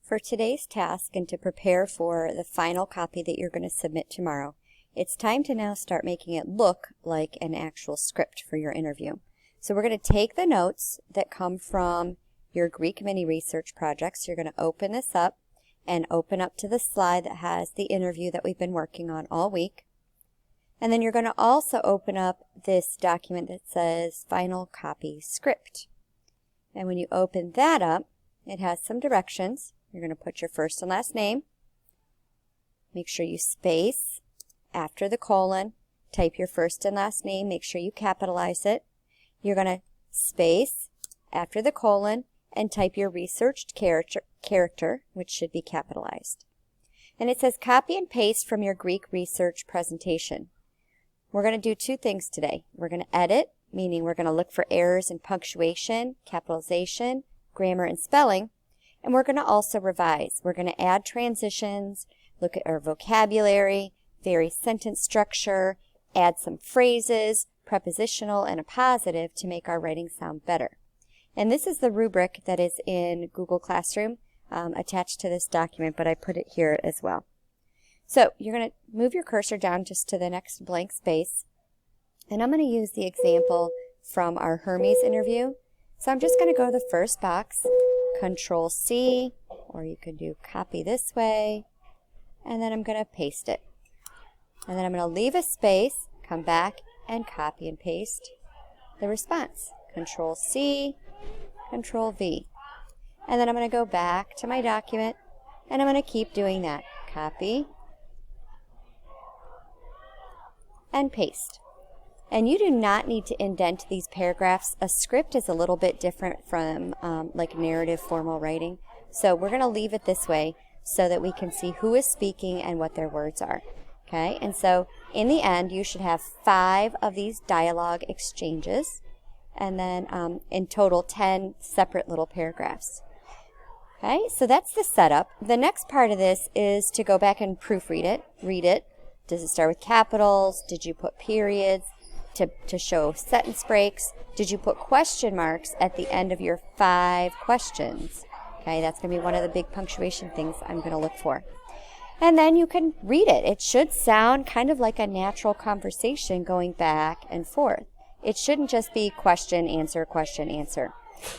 For today's task and to prepare for the final copy that you're going to submit tomorrow, it's time to now start making it look like an actual script for your interview. So we're going to take the notes that come from your Greek mini research projects. You're going to open this up and open up to the slide that has the interview that we've been working on all week. And then you're going to also open up this document that says Final Copy Script. And when you open that up, it has some directions. You're going to put your first and last name. Make sure you space after the colon. Type your first and last name. Make sure you capitalize it. You're going to space after the colon and type your researched character, which should be capitalized. And it says copy and paste from your Greek research presentation. We're going to do two things today. We're going to edit, meaning we're going to look for errors in punctuation, capitalization, grammar, and spelling. And we're going to also revise. We're going to add transitions, look at our vocabulary, vary sentence structure, add some phrases, prepositional and a positive to make our writing sound better. And this is the rubric that is in Google Classroom attached to this document, but I put it here as well. So you're going to move your cursor down just to the next blank space. And I'm going to use the example from our Hermes interview. So I'm just going to go to the first box, Control C, or you could do copy this way, and then I'm going to paste it. And then I'm going to leave a space, come back, and copy and paste the response. Control C, Control V. And then I'm going to go back to my document, and I'm going to keep doing that. Copy and paste. And you do not need to indent these paragraphs. A script is a little bit different from like narrative formal writing. So we're going to leave it this way so that we can see who is speaking and what their words are. Okay, and so in the end, you should have 5 of these dialogue exchanges, and then in total 10 separate little paragraphs. Okay, so that's the setup. The next part of this is to go back and proofread it, read it. Does it start with capitals? Did you put periods to show sentence breaks? Did you put question marks at the end of your 5 questions? Okay, that's going to be one of the big punctuation things I'm going to look for. And then you can read it. It should sound kind of like a natural conversation going back and forth. It shouldn't just be question, answer, question, answer.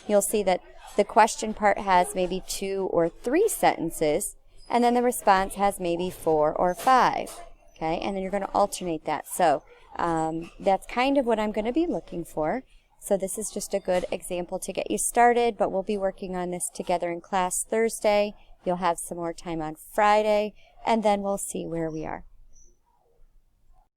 You'll see that the question part has maybe 2 or 3 sentences, and then the response has maybe 4 or 5. Okay, and then you're going to alternate that. So that's kind of what I'm going to be looking for. So this is just a good example to get you started, but we'll be working on this together in class Thursday. You'll have some more time on Friday, and then we'll see where we are.